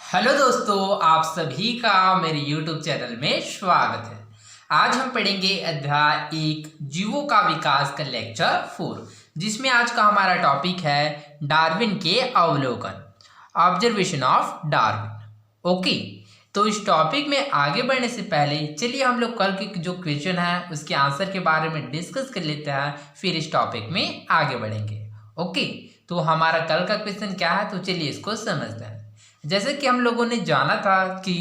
Hello दोस्तों, आप सभी का मेरे YouTube चैनल में स्वागत है। आज हम पढ़ेंगे अध्याय 1 जीवों का विकास का लेक्चर 4, जिसमें आज का हमारा टॉपिक है डार्विन के अवलोकन, ऑब्जर्वेशन ऑफ डार्विन। ओके, तो इस टॉपिक में आगे बढ़ने से पहले चलिए हम लोग कल के जो क्वेश्चन है उसके आंसर के बारे में डिस्कस कर लेते हैं, फिर इस टॉपिक में आगे बढ़ेंगे। ओके, तो हमारा कल का क्वेश्चन क्या है, तो चलिए इसको समझते हैं। जैसे कि हम लोगों ने जाना था कि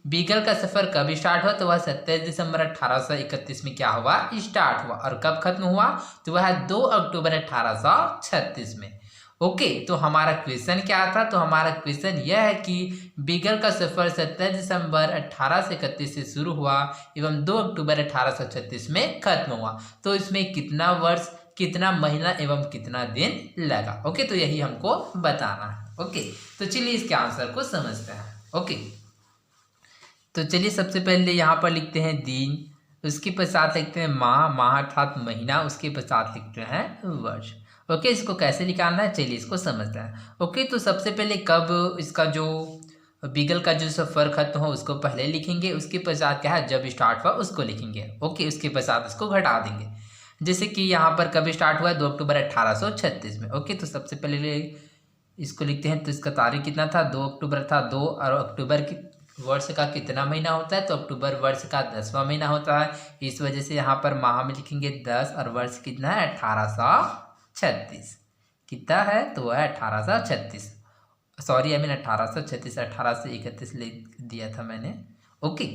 बीगल का सफ़र कब स्टार्ट हुआ, तो वह 27 दिसंबर 1831 में क्या हुआ, स्टार्ट हुआ, और कब खत्म हुआ, तो वह 2 अक्टूबर 1836 में। ओके, तो हमारा क्वेश्चन क्या था, तो हमारा क्वेश्चन यह है कि बीगल का सफ़र 27 दिसंबर 1831 से शुरू हुआ एवं 2 अक्टूबर 1836 में खत्म हुआ, तो इसमें कितना वर्ष, कितना महीना एवं कितना दिन लगा। ओके, तो यही हमको बताना है। ओके, तो चलिए इसके आंसर को समझते हैं। ओके, तो चलिए सबसे पहले यहाँ पर लिखते हैं दिन, उसके पश्चात लिखते हैं माह, माह अर्थात महीना, उसके पश्चात लिखते हैं वर्ष। ओके, इसको कैसे निकालना है, चलिए इसको समझते हैं। ओके, तो सबसे पहले कब इसका जो बीगल का जो सफ़र खत्म हो उसको पहले लिखेंगे, उसके पश्चात क्या है जब स्टार्ट हुआ उसको लिखेंगे। ओके, उसके पश्चात उसको घटा देंगे। जैसे कि यहाँ पर कब स्टार्ट हुआ, 2 अक्टूबर 1836 में। ओके, तो सबसे पहले इसको लिखते हैं, तो इसका तारीख कितना था, 2 अक्टूबर था। 2 और अक्टूबर की वर्ष का कितना महीना होता है, तो अक्टूबर वर्ष का 10वां महीना होता है। इस वजह से यहाँ पर माह में लिखेंगे 10 और वर्ष कितना है 1836। कितना है, तो वह है 1836। सॉरी, 1836, 1831 लिख दिया था मैंने। ओके,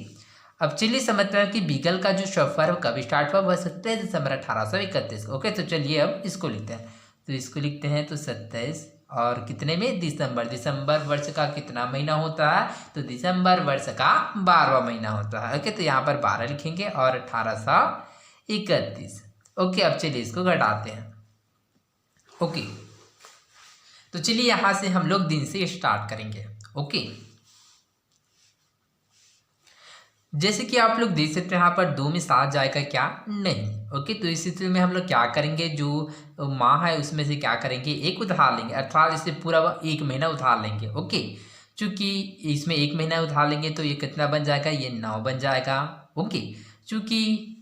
अब चलिए समझते हैं कि बीगल का जो सफ़र कब स्टार्ट हुआ, वह 27 दिसंबर 1831। ओके, तो चलिए अब इसको लिखते हैं, तो इसको लिखते हैं तो 27 और कितने में, दिसंबर। दिसंबर वर्ष का कितना महीना होता है, तो दिसंबर वर्ष का 12वां महीना होता है। ओके, तो यहाँ पर 12 लिखेंगे और 1831। ओके, अब चलिए इसको घटाते हैं। ओके, तो चलिए यहाँ से हम लोग दिन से स्टार्ट करेंगे। ओके, जैसे कि आप लोग देख सकते हैं यहाँ पर 2 में 7 जाएगा क्या, नहीं। ओके, तो इस स्थिति में हम लोग क्या करेंगे, जो माह है उसमें से क्या करेंगे, एक उधार लेंगे, अर्थात इसे पूरा 1 महीना उधार लेंगे। ओके, चूँकि इसमें 1 महीना उधार लेंगे तो ये कितना बन जाएगा, ये 9 बन जाएगा। ओके, चूँकि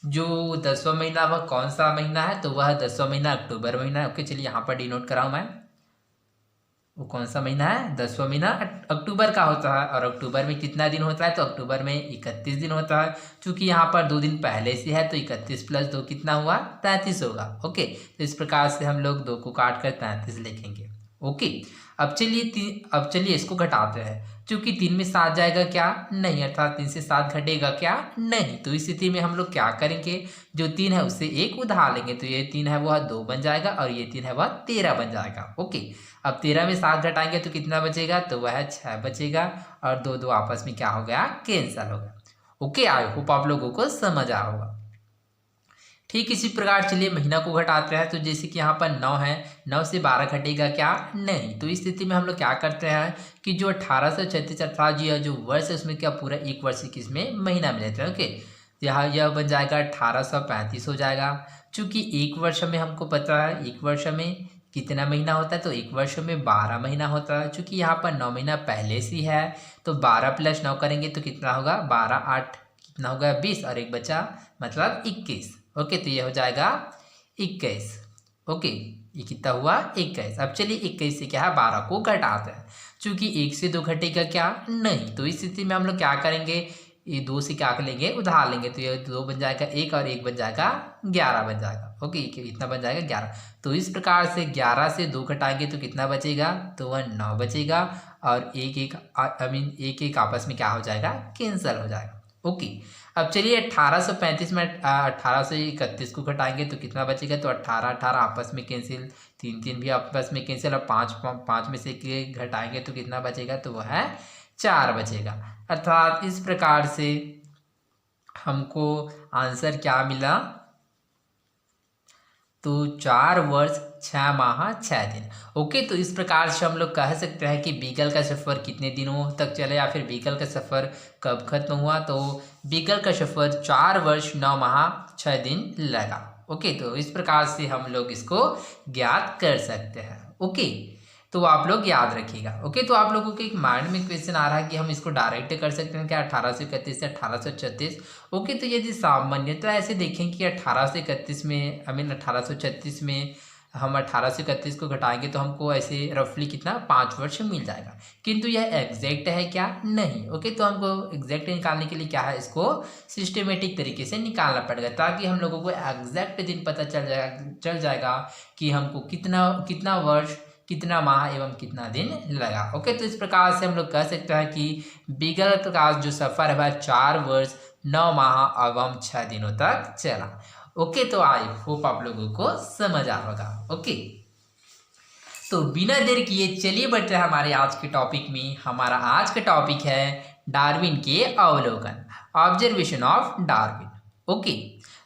जो 10वां महीना वह कौन सा महीना है, तो वह 10वां महीना अक्टूबर महीना है। ओके, चलिए यहाँ पर डिनोट कराऊँ मैं, वो कौन सा महीना है, 10वां महीना अक्टूबर का होता है। और अक्टूबर में कितना दिन होता है, तो अक्टूबर में 31 दिन होता है। चूँकि यहाँ पर 2 दिन पहले से है तो 31 + 2 कितना हुआ, 33 होगा। ओके, तो इस प्रकार से हम लोग 2 को काट कर 33 लिखेंगे। ओके, अब चलिए इसको घटाते हैं। चूँकि 3 में 7 जाएगा क्या, नहीं, अर्थात 3 से 7 घटेगा क्या, नहीं। तो इस स्थिति में हम लोग क्या करेंगे, जो 3 है उससे 1 उधार लेंगे, तो ये 3 है वह 2 बन जाएगा और ये 3 है वह 13 बन जाएगा। ओके, अब 13 में 7 घटाएंगे तो कितना बचेगा, तो वह 6 बचेगा और 2 2 आपस में क्या हो गया, कैंसल हो गया। ओके, आई होप आप लोगों को समझ आया होगा। ठीक इसी प्रकार चलिए महीना को घटाते हैं, तो जैसे कि यहाँ पर 9 है, 9 से 12 घटेगा क्या, नहीं। तो इस स्थिति में हम लोग क्या करते हैं कि जो 1836 अर्थात जो वर्ष है उसमें क्या पूरा 1 वर्ष किसमें महीना में लेते हैं। ओके, तो यहाँ यह बन जाएगा 1835 हो जाएगा। चूँकि 1 वर्ष में हमको पता है 1 वर्ष में कितना महीना होता है, तो 1 वर्ष में 12 महीना होता है। चूँकि यहाँ पर 9 महीना पहले से है तो 12 + 9 करेंगे तो कितना होगा, 12 8 कितना होगा 20 और 1 बचा मतलब 21। ओके, तो ये हो जाएगा 21। ओके, ये कितना हुआ, 21। अब चलिए 21 से क्या है 12 को घटाते हैं। चूँकि 1 से 2 घटेगा क्या, नहीं। तो इस स्थिति में हम लोग क्या करेंगे, ये 2 से क्या कर लेंगे, उधार लेंगे, तो ये 2 बन जाएगा 1 और 1 बन जाएगा 11 बन जाएगा। ओके, इतना बन जाएगा 11। तो इस प्रकार से 11 से 2 घटाएंगे तो कितना बचेगा, तो वह 9 बचेगा और 1 1 आपस में क्या हो जाएगा, कैंसल हो जाएगा। ओके, अब चलिए 1835 में 1831 को घटाएंगे तो कितना बचेगा, तो 18 18 आपस में कैंसिल, 3 3 भी आपस में कैंसिल और 5 में से 1 घटाएंगे तो कितना बचेगा, तो वह है 4 बचेगा। अर्थात इस प्रकार से हमको आंसर क्या मिला, तो 4 वर्ष 6 माह 6 दिन। ओके, तो इस प्रकार से हम लोग कह सकते हैं कि बीगल का सफ़र कितने दिनों तक चला या फिर बीगल का सफ़र कब खत्म हुआ, तो बीगल का सफ़र 4 वर्ष 9 माह 6 दिन लगा। ओके, तो इस प्रकार से हम लोग इसको ज्ञात कर सकते हैं। ओके, तो आप लोग याद रखिएगा। ओके, तो आप लोगों के एक माइंड में क्वेश्चन आ रहा है कि हम इसको डायरेक्ट कर सकते हैं क्या 1831 से 1836। ओके, तो यदि सामान्यतः ऐसे देखें कि 1831 में आई मीन 1836 में हम 1831 को घटाएंगे तो हमको ऐसे रफली कितना 5 वर्ष मिल जाएगा, किंतु यह एग्जैक्ट है क्या? नहीं। ओके, तो हमको एग्जैक्ट निकालने के लिए क्या है, इसको सिस्टमेटिक तरीके से निकालना पड़ेगा ताकि हम लोगों को एग्जैक्ट दिन पता चल जाएगा कि हमको कितना कितना वर्ष, कितना माह एवं कितना दिन लगा। ओके, तो इस प्रकार से हम लोग कह सकते हैं कि बीगल का जो सफ़र है वह 4 वर्ष 9 माह एवं 6 दिनों तक चला। ओके, तो आई होप आप लोगों को समझ आ होगा। ओके, तो बिना देर किए चलिए बढ़ते हैं हमारे आज के टॉपिक में। हमारा आज का टॉपिक है डार्विन के अवलोकन, ऑब्जर्वेशन ऑफ डार्विन। ओके,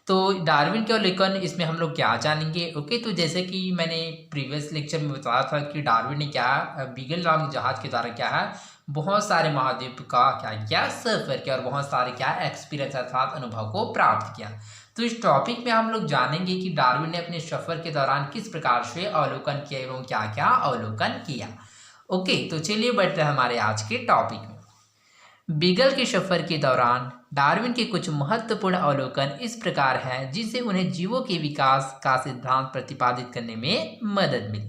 तो डार्विन के अवलोकन इसमें हम लोग क्या जानेंगे। ओके, तो जैसे कि मैंने प्रीवियस लेक्चर में बताया था कि डार्विन ने क्या बीगल नामक जहाज के द्वारा क्या है बहुत सारे महाद्वीप का क्या किया, सफर किया और बहुत सारे क्या एक्सपीरियंस अर्थात अनुभव को प्राप्त किया। तो इस टॉपिक में हम लोग जानेंगे कि डार्विन ने अपने सफर के दौरान किस प्रकार से अवलोकन किया एवं क्या क्या अवलोकन किया। ओके, तो चलिए बढ़ते हैं हमारे आज के टॉपिक में। बीगल के सफर के दौरान डार्विन के कुछ महत्वपूर्ण अवलोकन इस प्रकार हैं जिससे उन्हें जीवों के विकास का सिद्धांत प्रतिपादित करने में मदद मिली।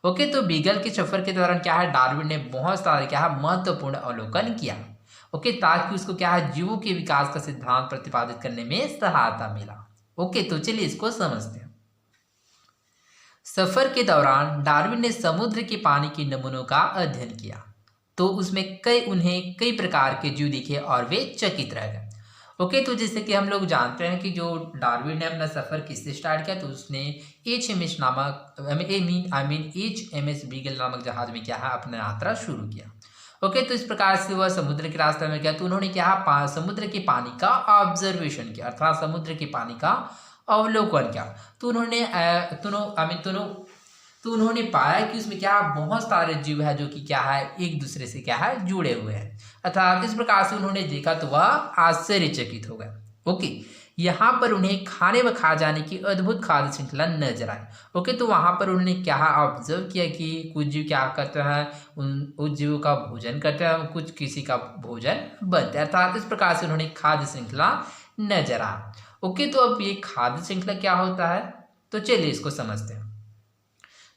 ओके, तो बीगल के सफर के दौरान क्या है डार्विन ने बहुत सारे क्या है महत्वपूर्ण अवलोकन किया। ओके, ताकि उसको क्या है जीवों के विकास का सिद्धांत प्रतिपादित करने में सहायता मिला। ओके, तो चलिए इसको समझते हैं। सफर के दौरान डार्विन ने समुद्र के पानी के नमूनों का अध्ययन किया, तो उसमें उन्हें कई प्रकार के जीव दिखे और वे चकित रह गए। ओके, तो जैसे कि हम लोग जानते हैं कि जो डार्विन ने अपना सफ़र किससे स्टार्ट किया, तो उसने HMS नामक HMS बीगल नामक जहाज में क्या है अपना यात्रा शुरू किया। ओके, तो इस प्रकार से वह समुद्र के रास्ते में गया तो उन्होंने क्या समुद्र के पानी का ऑब्जर्वेशन किया अर्थात समुद्र के पानी का अवलोकन किया। तो उन्होंने पाया कि उसमें क्या बहुत सारे जीव है जो कि क्या है एक दूसरे से क्या है जुड़े हुए हैं। अर्थात इस प्रकार से उन्होंने देखा तो वह आश्चर्यचकित हो गए। ओके, यहाँ पर उन्हें खाने व खा जाने की अद्भुत खाद्य श्रृंखला नजर आई। ओके, तो वहाँ पर उन्होंने क्या ऑब्जर्व किया कि कुछ जीव क्या करते हैं, उन जीवों का भोजन करते हैं, कुछ किसी का भोजन बनते हैं। अर्थात इस प्रकार से उन्होंने खाद्य श्रृंखला नजर आ। ओके, तो अब ये खाद्य श्रृंखला क्या होता है, तो चलिए इसको समझते हैं।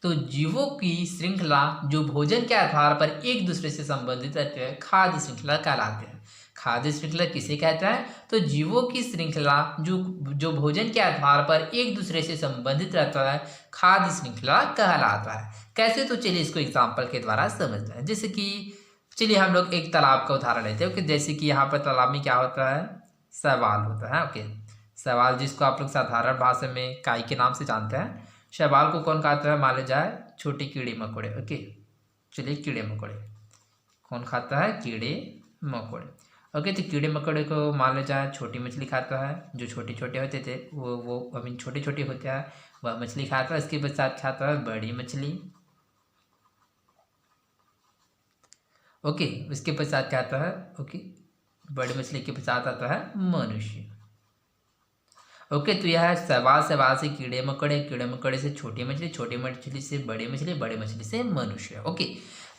तो जीवों की श्रृंखला जो भोजन के आधार पर एक दूसरे से संबंधित रहते हैं खाद्य श्रृंखला कहलाते हैं। खाद्य श्रृंखला किसे कहते हैं, तो जीवों की श्रृंखला जो भोजन के आधार पर एक दूसरे से संबंधित रहता है खाद्य श्रृंखला कहलाता है। कैसे, तो चलिए इसको एग्जाम्पल के द्वारा समझते हैं। जैसे कि चलिए हम लोग एक तालाब का उदाहरण लेते हैं। ओके, जैसे कि यहाँ पर तालाब में क्या होता है, शैवाल होता है। ओके, शैवाल जिसको आप लोग साधारण भाषा में काई के नाम से जानते हैं। शैवाल को कौन खाता है, मान ली जाए छोटे कीड़े मकोड़े। ओके, चलिए कीड़े मकोड़े कौन खाता है, कीड़े मकोड़े। ओके, तो कीड़े मकोड़े को मान ली जाए छोटी मछली खाता है, जो छोटे छोटे होते थे वो अभी छोटे छोटे होते हैं वह मछली खाता है। इसके पश्चात खाता है बड़ी मछली। ओके, उसके पश्चात क्या आता है, ओके बड़ी मछली के पश्चात आता है मनुष्य। ओके, तो यह है शैवाल से कीड़े मकोड़े से छोटी मछली से बड़ी मछली से मनुष्य। ओके,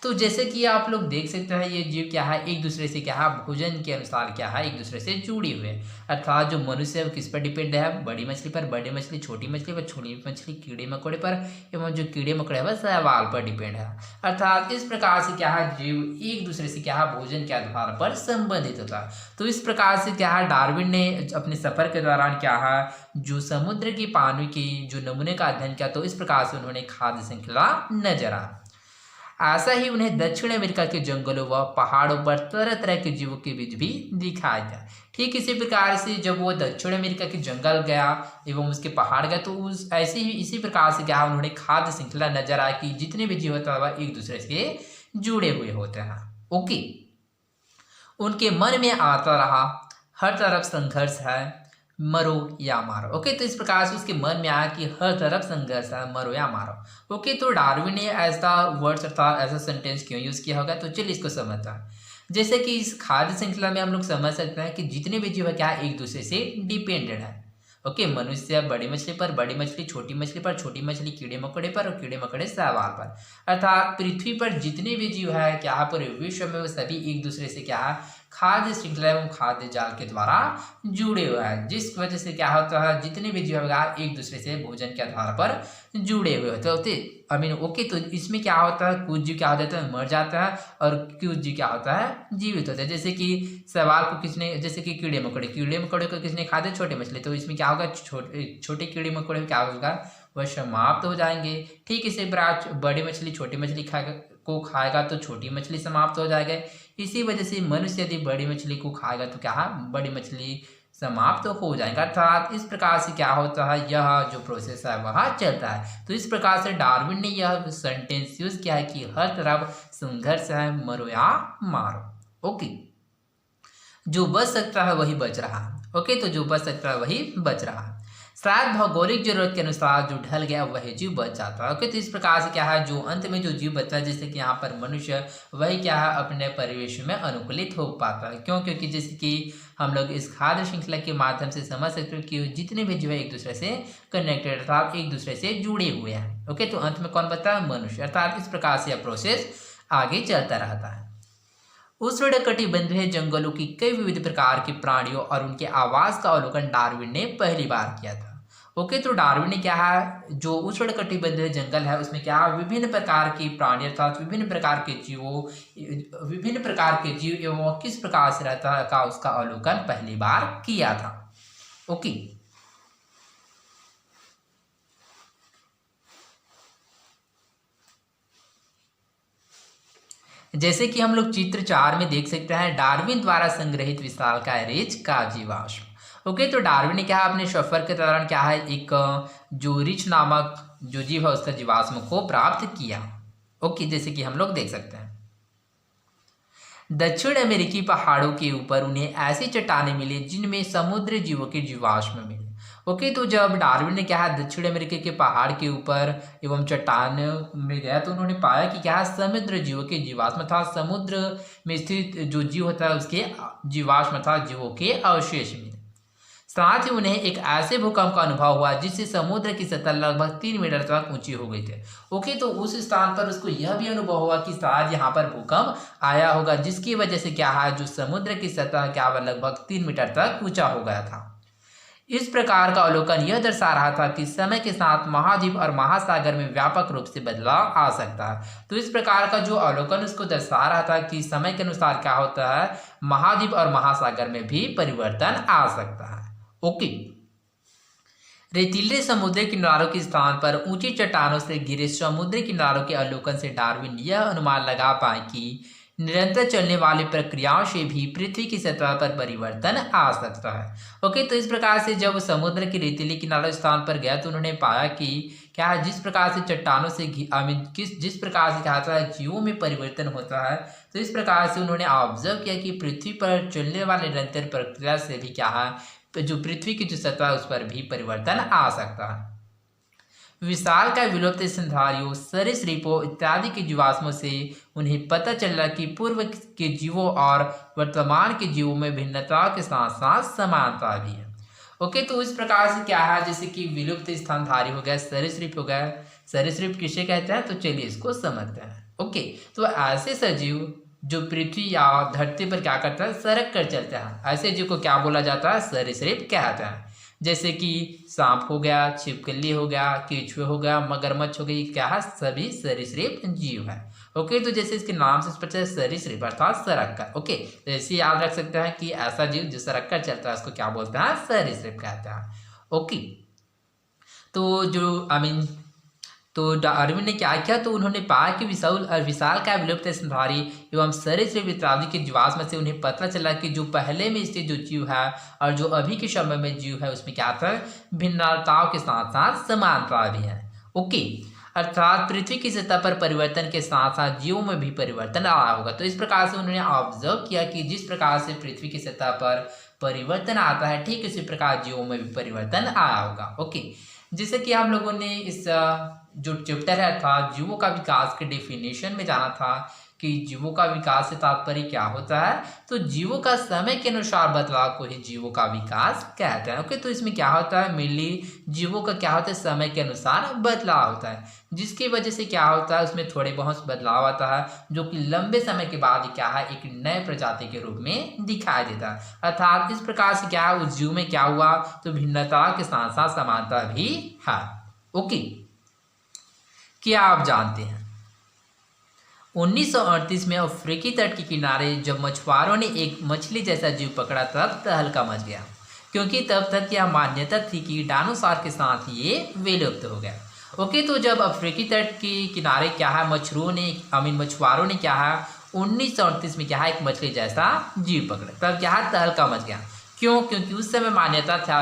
तो जैसे कि आप लोग देख सकते हैं ये जीव क्या है एक दूसरे से क्या है भोजन के अनुसार क्या है एक दूसरे से जुड़ी हुए हैं। अर्थात जो मनुष्य है वो किस पर डिपेंड है, बड़ी मछली पर, बड़ी मछली छोटी मछली पर, छोटी मछली कीड़े मकोड़े पर, एवं जो कीड़े मकोड़े है वह शैवाल पर डिपेंड है। अर्थात इस प्रकार से क्या है जीव एक दूसरे से क्या है भोजन के आधार पर संबंधित होता है। तो इस प्रकार से क्या है डार्विन ने अपने सफर के दौरान क्या है जो समुद्र की पानी की जो नमूने का अध्ययन किया, तो इस प्रकार से उन्होंने खाद्य श्रृंखला नजर आ। ऐसा ही उन्हें दक्षिण अमेरिका के जंगलों व पहाड़ों पर तरह तरह के जीवों के बीच भी दिखाया गया। ठीक इसी प्रकार से जब वो दक्षिण अमेरिका के जंगल गया एवं उसके पहाड़ गया तो उस ऐसे ही इसी प्रकार से क्या उन्होंने खाद्य श्रृंखला नजर आया कि जितने भी जीव होता है वह एक दूसरे से जुड़े हुए होते हैं। ओके, उनके मन में आता रहा हर तरफ संघर्ष है, मरो या मारो। ओके, तो इस प्रकार से उसके मन में आया कि हर तरफ संघर्ष है, मरो या मारो। ओके, तो डार्विन ने ऐसा वर्ड्स अर्थात ऐसा सेंटेंस क्यों यूज़ किया होगा, तो चलिए इसको समझते हैं। जैसे कि इस खाद्य श्रृंखला में हम लोग समझ सकते हैं कि जितने भी जीव है क्या एक दूसरे से डिपेंडेंट है। ओके, मनुष्य बड़ी मछली पर, बड़ी मछली छोटी मछली पर, छोटी मछली कीड़े मकोड़े पर और कीड़े मकोड़े शैवाल पर। अर्थात पृथ्वी पर जितने भी जीव है क्या है पूरे विश्व में वो सभी एक दूसरे से क्या है खाद्य श्रृंखला एवं खाद्य जाल के द्वारा जुड़े हुए हैं, जिस वजह से क्या होता है जितने भी जीव है एक दूसरे से भोजन के आधार पर जुड़े हुए होते आई मीन ओके। तो इसमें क्या होता है कुछ जीव क्या हो जाता है मर जाता है और कुछ जीव क्या होता है जीवित होता है। जैसे कि सवाल को किसने, जैसे कि कीड़े मकोड़े को किसने खा दिया छोटे मछली, तो इसमें क्या होगा छोटे कीड़े मकोड़े क्या होगा वह समाप्त हो जाएंगे। ठीक इसी प्रकार बड़ी मछली छोटी मछली खाएगा तो छोटी मछली समाप्त हो जाएगा। इसी वजह से मनुष्य यदि बड़ी मछली को खाएगा तो क्या बड़ी मछली समाप्त हो जाएगा। अर्थात इस प्रकार से क्या होता है यह जो प्रोसेस है वह चलता है। तो इस प्रकार से डार्विन ने यह सेंटेंस यूज किया है कि हर तरफ संघर्ष है, मरो या मारो। ओके, जो बच सकता है वही बच रहा है। ओके, तो जो बच सकता है वही बच रहा है। शायद भौगोलिक जरूरत के अनुसार जो ढल गया वही जीव बच जाता है। ओके, तो इस प्रकार से क्या है जो अंत में जो जीव बचता है जैसे कि यहाँ पर मनुष्य वही क्या है अपने परिवेश में अनुकूलित हो पाता है। क्यों? क्योंकि जैसे कि हम लोग इस खाद्य श्रृंखला के माध्यम से समझ सकते हो कि जितने भी जीव है एक दूसरे से कनेक्टेड अर्थात एक दूसरे से जुड़े हुए हैं। ओके, तो अंत में कौन बचता है मनुष्य। अर्थात इस प्रकार से यह प्रोसेस आगे चलता रहता है। उष्णकटिबंधीय जंगलों की कई विविध प्रकार के प्राणियों और उनके आवास का अवलोकन डार्विन ने पहली बार किया था। ओके, तो डार्विन ने क्या है जो उष्णकटिबंधीय जंगल है उसमें क्या विभिन्न प्रकार की प्राणी अर्थात विभिन्न प्रकार के जीव एवं किस प्रकार से रहता है का उसका अवलोकन पहली बार किया था। ओके, जैसे कि हम लोग चित्र 4 में देख सकते हैं डार्विन द्वारा संग्रहित विशालकाय रिच का जीवाश्म। ओके, तो डार्विन ने क्या अपने सफर के दौरान क्या है एक जो रिच नामक जो जीव है उसका जीवाश्म को प्राप्त किया। ओके, जैसे कि हम लोग देख सकते हैं दक्षिण अमेरिकी पहाड़ों के ऊपर उन्हें ऐसी चट्टानें मिली जिनमें समुद्री जीवों के जीवाश्म मिले। ओके, तो जब डार्विन ने क्या है दक्षिण अमेरिका के पहाड़ के ऊपर एवं चट्टान में गया तो उन्होंने पाया कि क्या समुद्र जीवों के जीवाश्म था, समुद्र में स्थित जो जीव होता है उसके जीवाश्म था जीवों के अवशेष मिले। साथ ही उन्हें एक ऐसे भूकंप का अनुभव हुआ जिससे समुद्र की सतह लगभग 3 मीटर तक ऊंची हो गई थी। ओके, तो उस स्थान पर उसको यह भी अनुभव हुआ कि शायद यहाँ पर भूकंप आया होगा जिसकी वजह से क्या है जो समुद्र की सतह क्या वह लगभग 3 मीटर तक ऊंचा हो गया था। इस प्रकार का अवलोकन यह दर्शा रहा था कि समय के साथ महाद्वीप और महासागर में व्यापक रूप से बदलाव आ सकता है। तो इस प्रकार का जो अवलोकन उसको दर्शा रहा था कि समय के अनुसार क्या होता है महाद्वीप और महासागर में भी परिवर्तन आ सकता है। ओके, रेतीले समुद्री किनारों के स्थान पर ऊंची चट्टानों से घिरे समुद्री किनारों के अवलोकन से डार्विन यह अनुमान लगा पाए कि निरंतर चलने वाली प्रक्रियाओं से भी पृथ्वी की सतह पर परिवर्तन आ सकता है। ओके, तो इस प्रकार से जब समुद्र के रेतीले किनारे स्थान पर गया तो उन्होंने पाया कि क्या है जिस प्रकार से चट्टानों से जिस प्रकार से क्या होता है जीवों में परिवर्तन होता है तो इस प्रकार से उन्होंने ऑब्जर्व किया कि पृथ्वी पर चलने वाले निरंतर प्रक्रिया से भी क्या है जो पृथ्वी की जो सतह उस पर भी परिवर्तन आ सकता है। विशाल का विलुप्त स्तनधारियों सरीसृपों इत्यादि के जीवाश्मों से उन्हें पता चला कि पूर्व के जीवों और वर्तमान के जीवों में भिन्नता के साथ साथ समानता भी है। ओके, तो इस प्रकार से क्या है जैसे कि विलुप्त स्तनधारी हो गया, सरीसृप हो गया। सरीसृप किसे कहते हैं तो चलिए इसको समझते हैं। ओके, तो ऐसे सजीव जो पृथ्वी या धरती पर क्या करता है सरक कर चलता है ऐसे जीव को क्या बोला जाता है सरीसृप कहते हैं। जैसे कि सांप हो गया, छिपकली हो गया, केचुए हो गया, मगरमच्छ हो गई, क्या है सभी सरीसृप जीव है। ओके, तो जैसे इसके नाम से स्पष्ट है सरीसृप अर्थात सरक कर। ओके, तो ऐसे याद रख सकते हैं कि ऐसा जीव जो सरक कर चलता है उसको क्या बोलते हैं सरीसृप कहते हैं। ओके, तो जो तो डार्विन ने क्या किया तो उन्होंने पाया कि विशाल का विलुप्त स्तनधारी एवं सरीसृप इत्यादि के जीवाश्म से उन्हें पता चला कि जो पहले में स्थित जो जीव है और जो अभी के समय में जीव है उसमें क्या था भिन्नताओं के साथ साथ समानता भी है। ओके, अर्थात पृथ्वी की सतह पर परिवर्तन के साथ साथ जीवों में भी परिवर्तन आया होगा। तो इस प्रकार से उन्होंने ऑब्जर्व किया कि जिस प्रकार से पृथ्वी की सतह पर परिवर्तन आता है ठीक इसी प्रकार जीवों में भी परिवर्तन आया होगा। ओके, जैसे कि हम लोगों ने इस जो चैप्टर है था जीवों का विकास के डेफिनेशन में जाना था कि जीवों का विकास से तात्पर्य क्या होता है, तो जीवों का समय के अनुसार बदलाव को ही जीवों का विकास कहते हैं। ओके, तो इसमें क्या होता है, मेनली जीवों का क्या होता है, समय के अनुसार बदलाव होता है, जिसकी वजह से क्या होता है, उसमें थोड़े बहुत बदलाव आता है, जो कि लंबे समय के बाद क्या है, एक नए प्रजाति के रूप में दिखाई देता है। अर्थात इस प्रकार से क्या है, उस जीव में क्या हुआ, तो भिन्नता के साथ साथ समानता भी है। ओके, क्या आप जानते हैं 1938 में अफ्रीकी तट के किनारे जब मछुआरों ने एक मछली जैसा जीव पकड़ा तब तहलका मच गया, क्योंकि तब तक यह मान्यता थी कि डायनासोर के साथ ये विलुप्त हो गया। ओके, तो जब अफ्रीकी तट के किनारे क्या है, मछुआरों ने क्या है 1938 में क्या है एक मछली जैसा जीव पकड़ा, तब क्या है तहलका मच गया। क्योंकि उस समय मान्यता था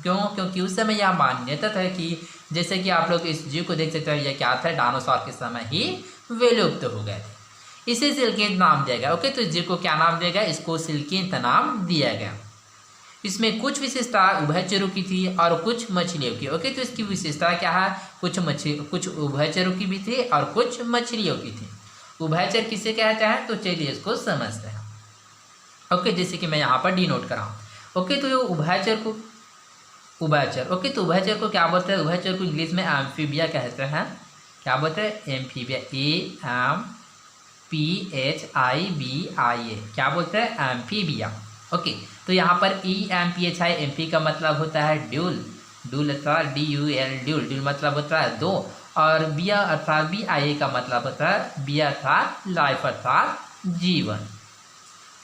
क्योंकि उस समय यह मान्यता था कि जैसे कि आप लोग इस जीव को देख सकते हैं, यह क्या था, डायनासोर के समय ही विलुप्त हो गए थे, इसे सिल्केंथ नाम दिया गया। ओके, तो इस जीव को क्या नाम दिया गया, इसको सिल्केंथ नाम दिया गया। इसमें कुछ विशेषता उभयचरों की थी और कुछ मछलियों की। ओके, तो इसकी विशेषता क्या है, कुछ उभयचरों की भी थी और कुछ मछलियों की थी। उभयचर किसे कहते हैं, तो चलिए इसको समझते हैं। ओके, जैसे कि मैं यहाँ पर डी नोट कराऊँ। ओके, तो उभयचर ओके, तो उभयचर को क्या बोलते हैं, उभयचर को इंग्लिश में एम्फीबिया कहते हैं। क्या बोलते हैं, एम्फीबिया, AMPHIBIA, क्या बोलते हैं, एम्फीबिया। ओके, तो यहाँ पर EMPHI एम्फी का मतलब होता है ड्यूल अर्थात DUL, ड्यूल मतलब होता है दो, और बिया अर्थात BIA का मतलब होता है बिया अर्थात लाइफ अर्थात जीवन।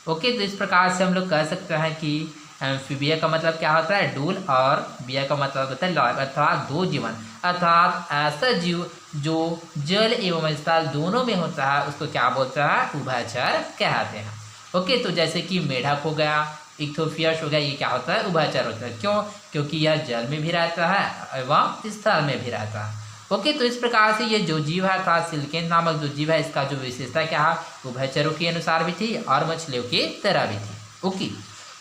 ओके, तो इस प्रकार से हम लोग कह सकते हैं कि एम्फीबिया का मतलब क्या होता है, डूल, और बिया का मतलब होता है लाइफ अर्थात दो जीवन, अर्थात ऐसा जीव जो जल एवं स्थल दोनों में होता है उसको क्या बोलता है, उभयचर कहते हैं। ओके, तो जैसे कि मेढक हो गया, इक्थोफियस हो गया, ये क्या होता है, उभयचर होता है। क्यों, क्योंकि यह जल में भी रहता है एवं स्थल में भी रहता है। ओके, तो इस प्रकार से ये जो जीव है अर्थात सिल्केंथ नामक जो जीव है, इसका जो विशेषता क्या है, उभयचरों के अनुसार भी थी और मछलियों की तरह भी थी। ओके,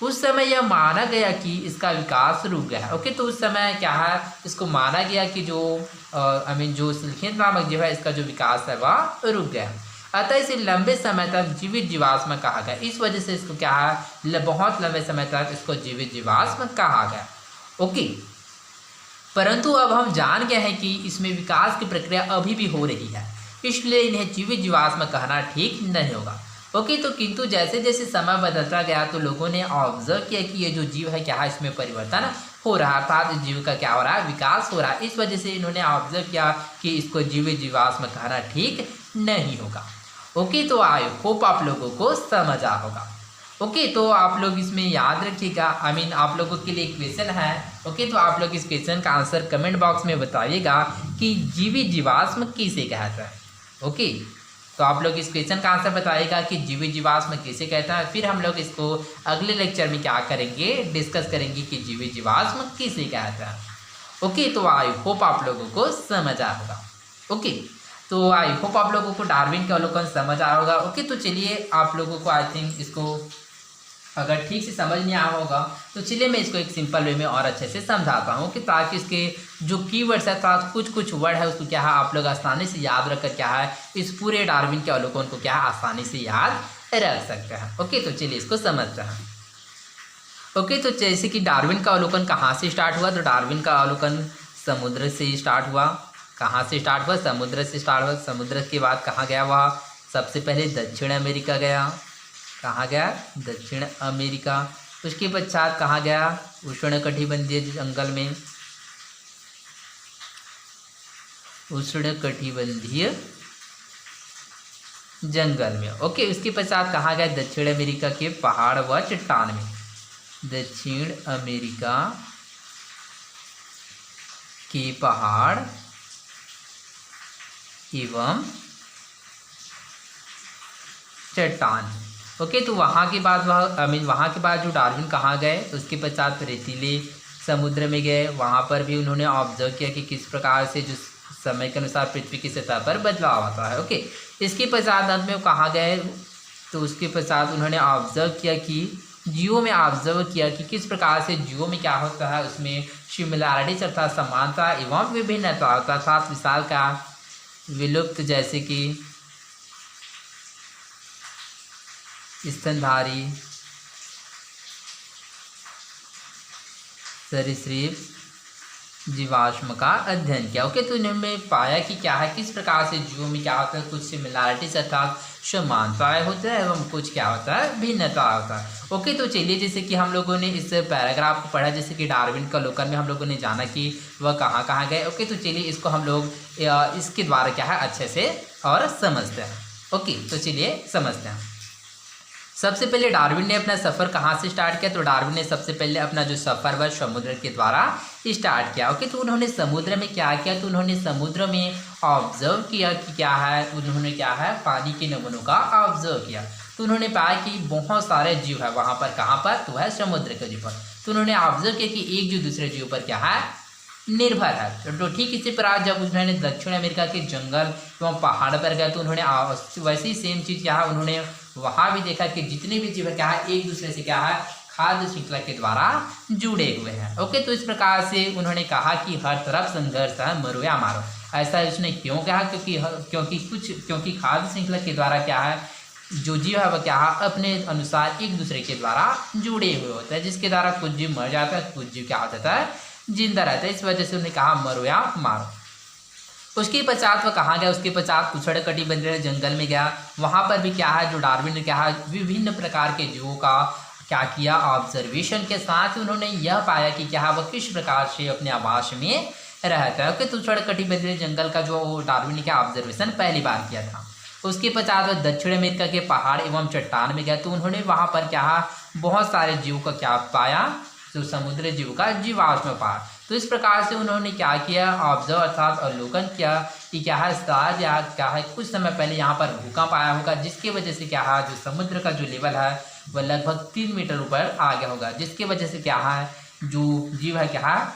उस समय यह माना गया कि इसका विकास रुक गया है। ओके, तो उस समय क्या है, इसको माना गया कि जो सिल्केंथ नामक जीव है, इसका जो विकास है वह रुक गया है। अतः इसे लंबे समय तक जीवित जीवाश्म कहा गया। इस वजह से इसको क्या है, बहुत लंबे समय तक इसको जीवित जीवाश्म कहा गया। ओके, परंतु अब हम जान गए हैं कि इसमें विकास की प्रक्रिया अभी भी हो रही है, इसलिए इन्हें जीवित जीवाश्म कहना ठीक नहीं होगा। ओके, तो किंतु जैसे जैसे समय बदलता गया तो लोगों ने ऑब्जर्व किया कि ये जो जीव है क्या है, इसमें परिवर्तन हो रहा था, इस जीव का क्या हो रहा है, विकास हो रहा है। इस वजह से इन्होंने ऑब्जर्व किया कि इसको जीवित जीवाश्म कहना ठीक नहीं होगा। ओके, तो आई होप आप लोगों को समझ आ होगा। ओके, तो आप लोग इसमें याद रखिएगा, आप लोगों के लिए क्वेश्चन है। ओके, तो आप लोग इस क्वेश्चन का आंसर कमेंट बॉक्स में बताइएगा कि जीवित जीवाश्म किसे कहता है। ओके, तो आप लोग इस क्वेश्चन का आंसर बताइएगा कि जीवित जीवाश्म किसे कहता है। फिर हम लोग इसको अगले लेक्चर में क्या करेंगे, डिस्कस करेंगे कि जीवित जीवाश्म किसे कहता है। ओके, तो आई होप आप लोगों को समझ आ होगा। ओके, तो आई होप आप लोगों को डार्विन का अवलोकन समझ आ होगा। ओके, तो चलिए आप लोगों को आई थिंक इसको अगर ठीक से समझ नहीं आया होगा तो चलिए मैं इसको एक सिंपल वे में और अच्छे से समझाता हूँ, कि ताकि इसके जो कीवर्ड्स है अर्थात कुछ वर्ड है उसको क्या है आप लोग आसानी से याद रखकर क्या है इस पूरे डार्विन के अवलोकन को क्या है आसानी से याद रख सकते हैं। ओके, तो चलिए इसको समझते हैं। ओके, तो जैसे कि डार्विन का अवलोकन कहाँ से स्टार्ट हुआ, तो डार्विन का अवलोकन समुद्र से स्टार्ट हुआ। कहाँ से स्टार्ट हुआ, समुद्र से स्टार्ट हुआ। समुद्र के बाद कहाँ गया वह, सबसे पहले दक्षिण अमेरिका गया। कहाँ गया, दक्षिण अमेरिका। उसके पश्चात कहाँ गया, उष्णकटिबंधीय जंगल में, उष्णकटिबंधीय जंगल में। ओके, उसके पश्चात कहाँ गया, दक्षिण अमेरिका के पहाड़ व चट्टान में। दक्षिण अमेरिका के पहाड़ एवं चट्टान। ओके, तो वहाँ के बाद वहाँ के बाद जो डार्विन कहाँ गए, उसके पश्चात रेतीले समुद्र में गए। वहाँ पर भी उन्होंने ऑब्जर्व किया कि किस प्रकार से जो समय के अनुसार पृथ्वी की सतह पर बदलाव आता है। ओके, इसके पश्चात अंत में वो कहाँ गए, तो उसके पश्चात उन्होंने ऑब्जर्व किया कि जीवों में ऑब्जर्व किया कि किस प्रकार से जीवों में क्या होता है, उसमें सिमिलैरिटीज अर्थात समानता एवं विभिन्नता अर्थात विशाल का विलुप्त, जैसे कि स्तनधारी सरीसृप जीवाश्म का अध्ययन किया। ओके, तो इन्होंने पाया कि क्या है, किस प्रकार से जीवों में क्या होता है, कुछ सिमिलैरिटीज अर्थात समानताएं होता है एवं कुछ क्या होता है, भिन्नता होता है। ओके, तो चलिए जैसे कि हम लोगों ने इस पैराग्राफ को पढ़ा, जैसे कि डार्विन का अवलोकन में हम लोगों ने जाना कि वह कहाँ कहाँ गए। ओके, तो चलिए इसको हम लोग इसके द्वारा क्या है अच्छे से और समझते हैं। ओके, तो चलिए समझते हैं। सबसे पहले डार्विन ने अपना सफ़र कहाँ से स्टार्ट किया, तो डार्विन ने सबसे पहले अपना जो सफ़र वह समुद्र के द्वारा स्टार्ट किया। ओके, तो उन्होंने समुद्र में क्या किया, तो उन्होंने समुद्र में ऑब्जर्व किया कि क्या है, उन्होंने क्या है पानी के नमूनों का ऑब्जर्व किया। तो उन्होंने पाया कि बहुत सारे जीव है वहाँ पर, कहाँ पर, तो है समुद्र के जीव पर। तो उन्होंने ऑब्जर्व किया कि एक जीव दूसरे जीव पर क्या है, निर्भर है। तो ठीक इसी प्रकार जब उन्होंने दक्षिण अमेरिका के जंगल एवं पहाड़ पर गए तो उन्होंने वैसे ही सेम चीज़ क्या है, उन्होंने वहाँ भी देखा कि जितने भी जीव क्या है एक दूसरे से क्या है खाद्य श्रृंखला के द्वारा जुड़े हुए हैं। ओके, तो इस प्रकार से उन्होंने कहा कि हर तरफ संघर्ष है, मरो या मारो। ऐसा उसने क्यों कहा, क्योंकि खाद्य श्रृंखला के द्वारा क्या है जो जीव है वह क्या है अपने अनुसार एक दूसरे के द्वारा जुड़े हुए होते हैं, जिसके द्वारा कुछ जीव मर जाता है, कुछ जीव क्या हो जाता है, जिंदा रहता है। इस वजह से उन्होंने कहा मरो या मारो। उसके पश्चात वह कहाँ गया, उसके पश्चात उष्णकटिबंधीय जंगल में गया। वहाँ पर भी क्या है जो डार्विन ने क्या है विभिन्न प्रकार के जीवों का क्या किया, ऑब्जर्वेशन के साथ उन्होंने यह पाया कि क्या है वह किस प्रकार से अपने आवास में रहता है। ओके, तो उष्णकटिबंधीय जंगल का जो डार्विन ने क्या ऑब्जर्वेशन पहली बार किया था। उसके पश्चात वह दक्षिण अमेरिका के पहाड़ एवं चट्टान में गया। तो उन्होंने वहाँ पर क्या बहुत सारे जीवों का क्या पाया, जो समुद्री जीव का जीवाश्म पाया। तो इस प्रकार से उन्होंने क्या किया, ऑब्जर्व अर्थात अवलोकन किया कि क्या है शायद या क्या है कुछ समय पहले यहाँ पर भूकंप आया होगा, जिसकी वजह से क्या है जो समुद्र का जो लेवल है वह लगभग 3 मीटर ऊपर आ गया होगा, जिसकी वजह से क्या है जो जीव है क्या है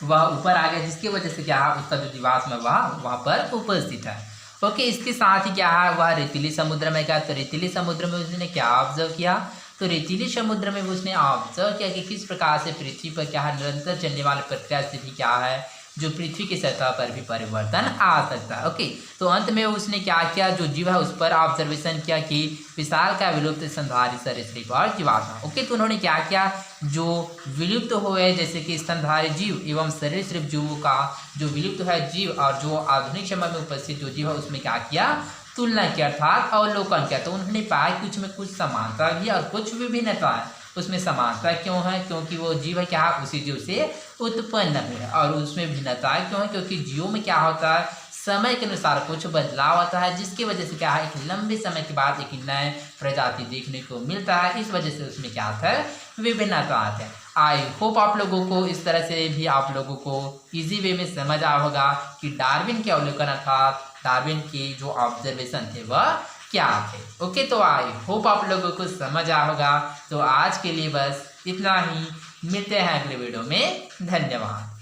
वह ऊपर आ गया, जिसकी वजह से क्या है उसका जो जीवाश्म है वहाँ पर उपस्थित है। ओके, इसके साथ ही क्या है वह रेतीली समुद्र में गया। तो रेतीली समुद्र में उसने क्या ऑब्जर्व किया, तो रेतीली समुद्र में उसने ऑब्जर्व किया कि किस प्रकार से पृथ्वी पर क्या है निरंतर चलने वाली प्रक्रिया स्थिति क्या है जो पृथ्वी की सतह पर भी परिवर्तन आ सकता है। ओके, तो अंत में उसने क्या किया, जो जीव है उस पर ऑब्जर्वेशन किया कि विशाल का विलुप्त स्तनधारी सरीसृप और जीवाश्म। ओके, तो उन्होंने क्या किया, जो विलुप्त हुए जैसे कि स्तनधारी जीव एवं सरीसृप जीवों का जो विलुप्त है जीव और जो आधुनिक समय में उपस्थित जो जीव है उसमें क्या किया, तुलना किया अर्थात अवलोकन किया। तो उन्होंने पाया कुछ में कुछ समानता भी और कुछ विभिन्नता है। उसमें समानता क्यों है, क्योंकि वो जीव है क्या उसी जीव से उत्पन्न हुए हैं। और उसमें भिन्नता क्यों है, क्योंकि जीवों में क्या होता है समय के अनुसार कुछ बदलाव आता है, जिसकी वजह से क्या है एक लंबे समय के बाद एक नए प्रजाति देखने को मिलता है। इस वजह से उसमें क्या आता है विभिन्नता आते हैं। आई होप आप लोगों को इस तरह से भी आप लोगों को इजी वे में समझ आया होगा कि डार्विन के अवलोकन अर्थात डार्विन के जो ऑब्जर्वेशन थे वह क्या थे। ओके, तो आई होप आप लोगों को समझ आया होगा। तो आज के लिए बस इतना ही, मिलते हैं अगले वीडियो में। धन्यवाद।